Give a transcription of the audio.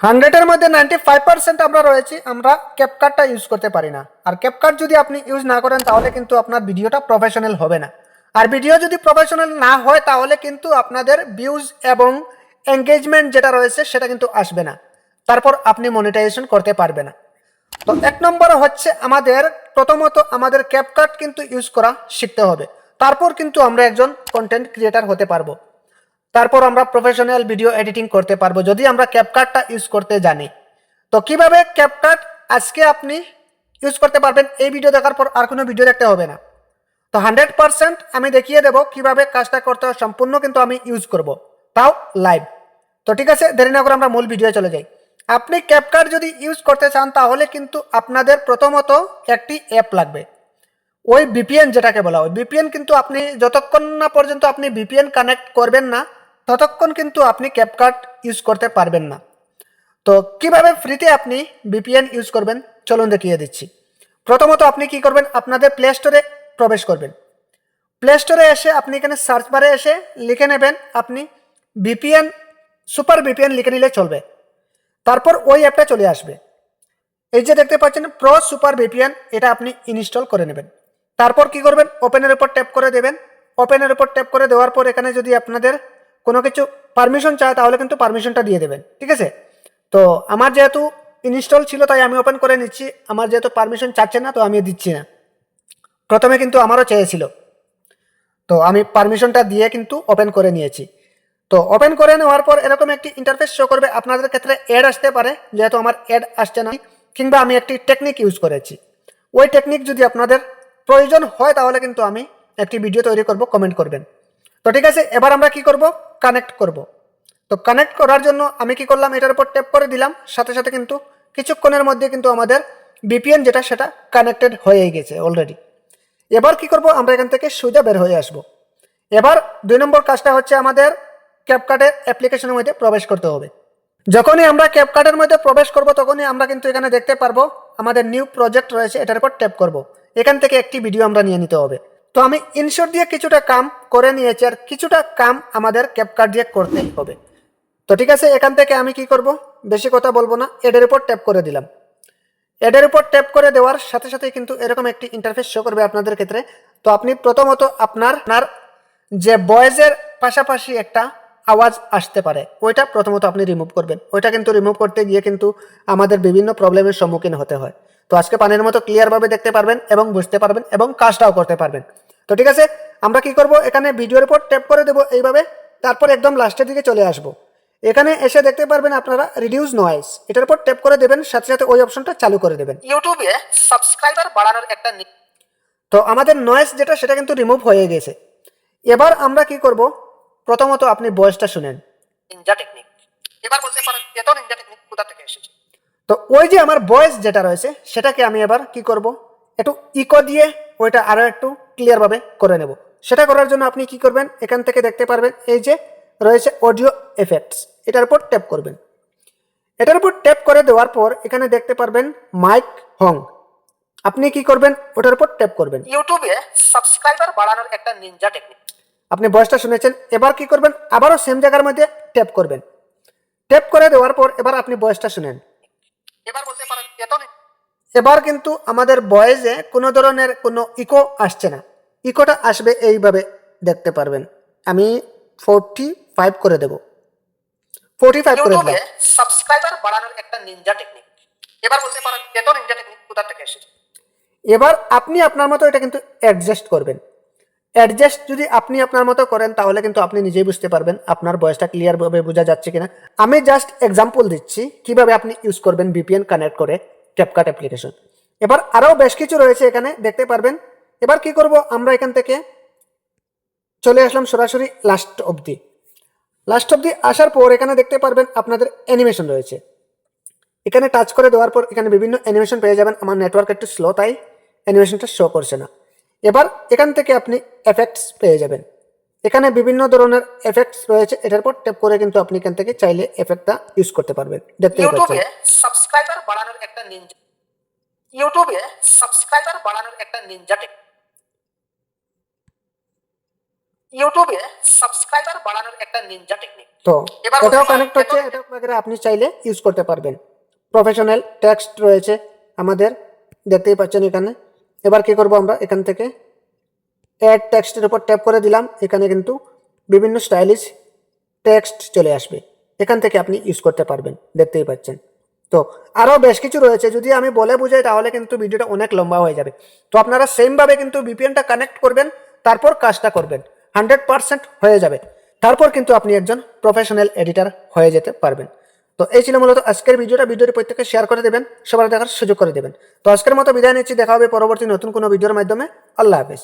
100-এর মধ্যে 95% আমরা রয়েছি, আমরা ক্যাপকাটটা ইউজ করতে পারি না। আর ক্যাপকাট যদি আপনি ইউজ না করেন তাহলে কিন্তু আপনার ভিডিওটা প্রফেশনাল হবে না। আর ভিডিও যদি প্রফেশনাল না হয় তাহলে কিন্তু আপনাদের ভিউজ এবং এঙ্গেজমেন্ট যেটা রয়েছে সেটা কিন্তু আসবে না, তারপর আপনি মনিটাইজেশন করতে পারবে না। তো 1 নম্বর হচ্ছে আমাদের প্রথমত আমাদের ক্যাপকাট কিন্তু ইউজ করা শিখতে হবে, তারপর কিন্তু আমরা একজন কন্টেন্ট ক্রিয়েটার হতে পারবো, তারপর আমরা প্রফেশনাল ভিডিও এডিটিং করতে পারবো যদি আমরা ক্যাপকাটটা ইউজ করতে জানি। তো কিভাবে ক্যাপকাট আজকে আপনি ইউজ করতে পারবেন, এই ভিডিও দেখার পর আর কোনো ভিডিও দেখতে হবে না। তো 100% আমি দেখিয়ে দেবো কিভাবে কাজটা করতে হয়, সম্পূর্ণ কিন্তু আমি ইউজ করব, তাও লাইভ। তো ঠিক আছে, দেরি না করে আমরা মূল ভিডিও চলে যাই। আপনি ক্যাপকাট যদি ইউজ করতে চান তাহলে কিন্তু আপনাদের প্রথমত একটি অ্যাপ লাগবে, ওই ভিপিএন যেটাকে বলা হয়। ভিপিএন কিন্তু আপনি যতক্ষণ না পর্যন্ত আপনি ভিপিএন কানেক্ট করবেন না ততক্ষণ কিন্তু আপনি ক্যাপকাট ইউজ করতে পারবেন না। তো কিভাবে ফ্রিতে আপনি ভিপিএন ইউজ করবেন চলুন দেখিয়ে দিচ্ছি। প্রথমত আপনি কি করবেন, আপনাদের প্লে স্টোরে প্রবেশ করবেন। প্লে স্টোরে এসে আপনি এখানে সার্চ বারে এসে লিখে নেবেন আপনি ভিপিএন, সুপার ভিপিএন লিখে নিলে চলবে। তারপর ওই অ্যাপটা চলে আসবে, এই যে দেখতে পাচ্ছেন প্রো সুপার ভিপিএন, এটা আপনি ইনস্টল করে নেবেন। তারপর কি করবেন, ওপেনের উপর ট্যাপ করে দেবেন। ওপেনের উপর ট্যাপ করে দেওয়ার পর এখানে যদি আপনাদের কোনো কিছু পারমিশন চায় তাহলে কিন্তু পারমিশনটা দিয়ে দেবেন, ঠিক আছে। তো আমার যেহেতু ইনস্টল ছিল তাই আমি ওপেন করে নিচ্ছি, আমার যেহেতু পারমিশন চাচ্ছে না তো আমি দিচ্ছি না। প্রথমে কিন্তু আমারও চেয়েছিল, তো আমি পারমিশনটা দিয়ে কিন্তু ওপেন করে নিয়েছি। তো ওপেন করে নেওয়ার পর এরকম একটি ইন্টারফেস শো করবে, আপনাদের ক্ষেত্রে অ্যাড আসতে পারে, যেহেতু আমার অ্যাড আসছে না, কিংবা আমি একটি টেকনিক ইউজ করেছি। ওই টেকনিক যদি আপনাদের প্রয়োজন হয় তাহলে কিন্তু আমি একটি ভিডিও তৈরি করব, কমেন্ট করবেন। তো ঠিক আছে, এবার আমরা কি করব, কানেক্ট করব। তো কানেক্ট করার জন্য আমি কি করলাম, এটার উপর ট্যাপ করে দিলাম, সাথে সাথে কিন্তু কিছুক্ষণের মধ্যে কিন্তু আমাদের ভিপিএন যেটা সেটা কানেক্টেড হয়ে গেছে অলরেডি। এবার কি করব, আমরা এখান থেকে সোজা বের হয়ে আসব। এবার 2 নম্বর কাজটা হচ্ছে আমাদের ক্যাপকাটের অ্যাপ্লিকেশনের মধ্যে প্রবেশ করতে হবে। যখনই আমরা ক্যাপকাটের মধ্যে প্রবেশ করব তখনই আমরা কিন্তু এখানে দেখতে পারবো আমাদের নিউ প্রজেক্ট রয়েছে, এটার উপর ট্যাপ করব। এখান থেকে একটি ভিডিও আমরা নিয়ে নিতে হবে। তো আমি ইনশর্ট দিয়ে কিছুটা কাম করে নিয়েছি, আর কিছুটা কাম আমাদের ক্যাপকাট দিয়ে করতেই হবে। তো ঠিক আছে, এখান থেকে আমি কি করব, বেশি কথা বলবো না, এডের উপর ট্যাপ করে দিলাম। এডের উপর ট্যাপ করে দেওয়ার সাথে সাথে কিন্তু এরকম একটি ইন্টারফেস শো করবে আপনাদের ক্ষেত্রে। তো আপনি প্রথমত আপনার যে ভয়েসের পাশাপাশি একটা আওয়াজ আসতে পারে ওইটা প্রথমত আপনি রিমুভ করবেন। ওইটা কিন্তু রিমুভ করতে গিয়ে কিন্তু আমাদের বিভিন্ন প্রবলেমের সম্মুখীন হতে হয়। তো আজকে পানির মতো ক্লিয়ারভাবে দেখতে পারবেন এবং বুঝতে পারবেন এবং কাজটাও করতে পারবেন। তো ঠিক আছে, আমরা কি করব, এখানে ভিডিওর উপর ট্যাপ করে দেবো এইভাবে, তারপর একদম লাস্টের দিকে চলে আসবো। এখানে এসে দেখতে পারবেন আপনারা রিডিউস নয়েজ, এটার উপর ট্যাপ করে দেবেন, সাথে সাথে ওই অপশনটা চালু করে দেবেন। ইউটিউবে সাবস্ক্রাইবার বাড়ানোর একটা তো আমাদের নয়েজ যেটা সেটা কিন্তু রিমুভ হয়ে গেছে। এবার আমরা কি করব, প্রথমত আপনি ভয়েসটা শুনেন, নিনজা টেকনিক। এবার বলতে পারেন এত নিনজা টেকনিক কোথা থেকে এসেছে। তো ওই যে আমার ভয়েস যেটা রয়েছে সেটাকে আমি এবার কি করব, একটু ইকো দিয়ে ওইটা আরো একটু ক্লিয়ার ভাবে করে নেব। সেটা করার জন্য আপনি কি করবেন, এখান থেকে দেখতে পারবেন এই যে রয়েছে অডিও এফেক্টস, এটার উপর ট্যাপ করবেন। এটার উপর ট্যাপ করে দেওয়ার পর এখানে দেখতে পারবেন মাইক হং, আপনি কি করবেন, ওটার উপর ট্যাপ করবেন। ইউটিউবে সাবস্ক্রাইবার বাড়ানোর একটা নিনজা টেকনিক, আপনি ভয়েসটা শুনেছেন। এবার কি করবেন, আবারও সেম জায়গার মধ্যে ট্যাপ করবেন। ট্যাপ করে দেওয়ার পর এবার আপনি ভয়েসটা শুনেন। এবার বলতে পারেন এবার কিন্তু আমাদের ভয়েসে কোনো ধরনের কোনো ইকো আসছে না, ইকোটা আসবে এইভাবে দেখতে পারবেন। আমি 45 করে দেব, 45 করে দিলাম। সাবস্ক্রাইবার বাড়ানোর একটা নিনজা টেকনিক। এবার বলতে পারেন এত নিনজা টেকনিক কোথা থেকে এসেছে। এবার আপনি আপনার মতো এটা কিন্তু অ্যাডজাস্ট করবেন। অ্যাডজাস্ট যদি আপনি আপনার মতো করেন তাহলে কিন্তু আপনি নিজেই বুঝতে পারবেন আপনার ভয়েসটা ক্লিয়ার ভাবে বোঝা যাচ্ছে কিনা। আমি জাস্ট এক্সাম্পল দিচ্ছি কিভাবে আপনি ইউজ করবেন ভিপিএন কানেক্ট করে ক্যাপকাট অ্যাপ্লিকেশন। এবার আরও বেশ কিছু রয়েছে এখানে দেখতে পারবেন। এবার কি করব, আমরা এখান থেকে চলে আসলাম সরাসরি লাস্ট অবধি। লাস্ট অবধি আসার পর এখানে দেখতে পারবেন আপনাদের অ্যানিমেশন রয়েছে, এখানে টাচ করে দেওয়ার পর এখানে বিভিন্ন অ্যানিমেশন পেয়ে যাবেন। আমার নেটওয়ার্ক একটু স্লো তাই অ্যানিমেশনটা শো করছে না। এবার এখান থেকে আপনি এফেক্টস পেয়ে যাবেন, এখানে বিভিন্ন ধরনের এফেক্টস রয়েছে, এটার পর ট্যাপ করে কিন্তু আপনি এখান থেকে চাইলে এফেক্টটা ইউজ করতে পারবেন। দেখতে পাচ্ছেন ইউটিউবে সাবস্ক্রাইবার বাড়ানোর একটা নিনজা, ইউটিউবে সাবস্ক্রাইবার বাড়ানোর একটা নিনজা টেকনিক। ইউটিউবে সাবস্ক্রাইবার বাড়ানোর একটা নিনজা টেকনিক। তো এটাও কানেক্ট হচ্ছে, এটা আপনি চাইলে ইউজ করতে পারবেন। প্রফেশনাল টেক্সট রয়েছে আমাদের, দেখতেই পাচ্ছেন এখানে। এবার কি করব, আমরা এখান থেকে অ্যাড টেক্সটের উপর ট্যাপ করে দিলাম, এখানে কিন্তু বিভিন্ন স্টাইলিশ টেক্সট চলে আসবে, এখান থেকে আপনি ইউজ করতে পারবেন, দেখতেই পাচ্ছেন। তো আরও বেশ কিছু রয়েছে, যদি আমি বলে বুঝাই তাহলে কিন্তু ভিডিওটা অনেক লম্বা হয়ে যাবে। তো আপনারা সেমভাবে কিন্তু ভিপিএনটা কানেক্ট করবেন, তারপর কাজটা করবেন, 100% হয়ে যাবে। তারপর কিন্তু আপনি একজন প্রফেশনাল এডিটর হয়ে যেতে পারবেন। তো এই ছিল মূলত আজকের ভিডিওটি প্রত্যেকে শেয়ার করে দেবেন, সবার দেখার সুযোগ করে দেবেন। তো আজকের মতো বিদায় নিচ্ছি, দেখা হবে পরবর্তী নতুন কোনো ভিডিওর মাধ্যমে। আল্লাহ হাফেজ।